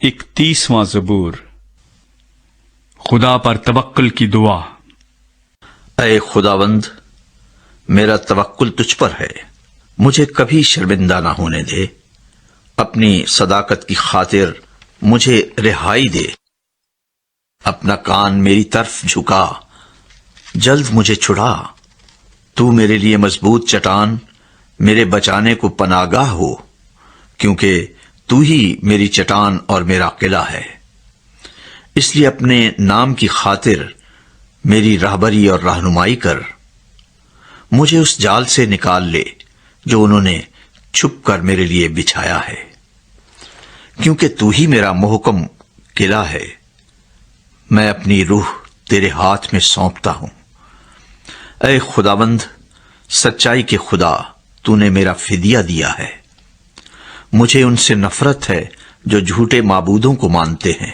31واں زبور۔ خدا پر توکل کی دعا۔ اے خداوند، میرا توکل تجھ پر ہے، مجھے کبھی شرمندہ نہ ہونے دے، اپنی صداقت کی خاطر مجھے رہائی دے، اپنا کان میری طرف جھکا، جلد مجھے چھڑا۔ تو میرے لیے مضبوط چٹان، میرے بچانے کو پناہگاہ ہو، کیونکہ تو ہی میری چٹان اور میرا قلعہ ہے۔ اس لیے اپنے نام کی خاطر میری راہبری اور رہنمائی کر، مجھے اس جال سے نکال لے جو انہوں نے چھپ کر میرے لیے بچھایا ہے، کیونکہ تو ہی میرا محکم قلعہ ہے۔ میں اپنی روح تیرے ہاتھ میں سونپتا ہوں۔ اے خداوند، سچائی کے خدا، تو نے میرا فدیہ دیا ہے۔ مجھے ان سے نفرت ہے جو جھوٹے معبودوں کو مانتے ہیں۔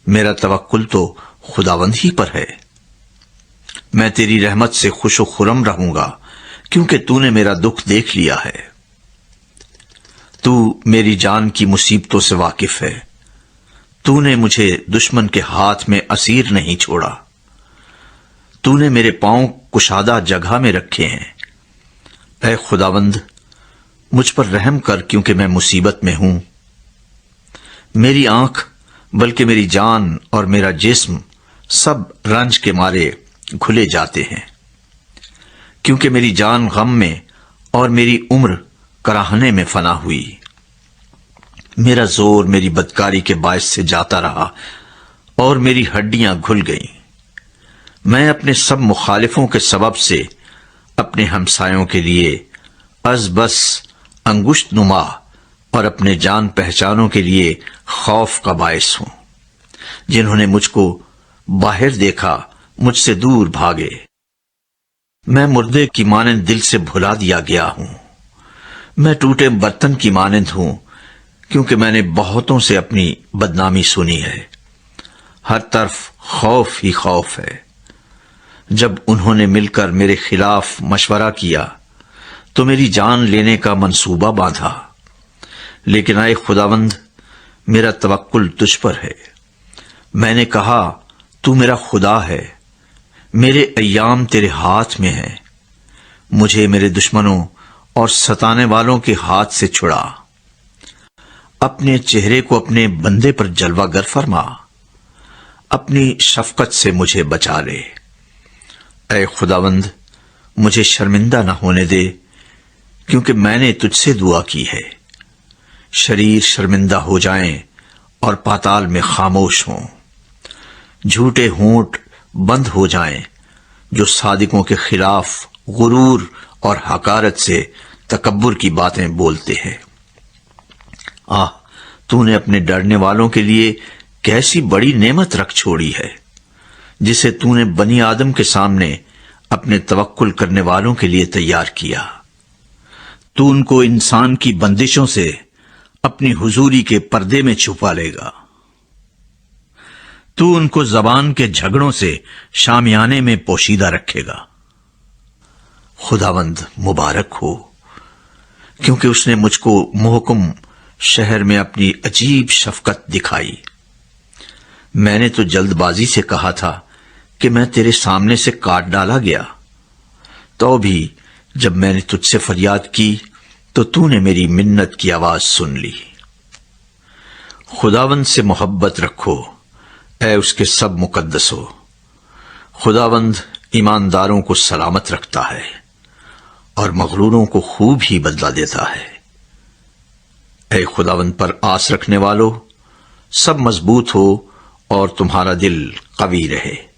میرا توکل تو خداوند ہی پر ہے۔ میں تیری رحمت سے خوش و خرم رہوں گا، کیونکہ تو نے میرا دکھ دیکھ لیا ہے۔ تو میری جان کی مصیبتوں سے واقف ہے۔ تو نے مجھے دشمن کے ہاتھ میں اسیر نہیں چھوڑا۔ تو نے میرے پاؤں کشادہ جگہ میں رکھے ہیں۔ اے خداوند، مجھ پر رحم کر، کیونکہ میں مصیبت میں ہوں۔ میری آنکھ بلکہ میری جان اور میرا جسم سب رنج کے مارے گھلے جاتے ہیں، کیونکہ میری جان غم میں اور میری عمر کراہنے میں فنا ہوئی۔ میرا زور میری بدکاری کے باعث سے جاتا رہا اور میری ہڈیاں گھل گئیں۔ میں اپنے سب مخالفوں کے سبب سے اپنے ہمسایوں کے لیے از بس انگشت نما اور اپنے جان پہچانوں کے لیے خوف کا باعث ہوں۔ جنہوں نے مجھ کو باہر دیکھا مجھ سے دور بھاگے۔ میں مردے کی مانند دل سے بھلا دیا گیا ہوں۔ میں ٹوٹے برتن کی مانند ہوں، کیونکہ میں نے بہتوں سے اپنی بدنامی سنی ہے۔ ہر طرف خوف ہی خوف ہے۔ جب انہوں نے مل کر میرے خلاف مشورہ کیا تو میری جان لینے کا منصوبہ باندھا۔ لیکن اے خداوند، میرا توکل تجھ پر ہے۔ میں نے کہا، تو میرا خدا ہے، میرے ایام تیرے ہاتھ میں ہیں۔ مجھے میرے دشمنوں اور ستانے والوں کے ہاتھ سے چھڑا۔ اپنے چہرے کو اپنے بندے پر جلوہ گر فرما، اپنی شفقت سے مجھے بچا لے۔ اے خداوند، مجھے شرمندہ نہ ہونے دے، کیونکہ میں نے تجھ سے دعا کی ہے۔ شریر شرمندہ ہو جائیں اور پاتال میں خاموش ہوں۔ جھوٹے ہونٹ بند ہو جائیں جو صادقوں کے خلاف غرور اور حقارت سے تکبر کی باتیں بولتے ہیں۔ تو نے اپنے ڈرنے والوں کے لیے کیسی بڑی نعمت رکھ چھوڑی ہے، جسے تو نے بنی آدم کے سامنے اپنے توکل کرنے والوں کے لیے تیار کیا۔ تو ان کو انسان کی بندشوں سے اپنی حضوری کے پردے میں چھپا لے گا۔ تو ان کو زبان کے جھگڑوں سے شامیانے میں پوشیدہ رکھے گا۔ خداوند مبارک ہو، کیونکہ اس نے مجھ کو محکم شہر میں اپنی عجیب شفقت دکھائی۔ میں نے تو جلد بازی سے کہا تھا کہ میں تیرے سامنے سے کاٹ ڈالا گیا، تو بھی جب میں نے تجھ سے فریاد کی تو نے میری منت کی آواز سن لی۔ خداوند سے محبت رکھو، اے اس کے سب مقدسو۔ خداوند ایمانداروں کو سلامت رکھتا ہے اور مغروروں کو خوب ہی بدلہ دیتا ہے۔ اے خداوند پر آس رکھنے والو، سب مضبوط ہو اور تمہارا دل قوی رہے۔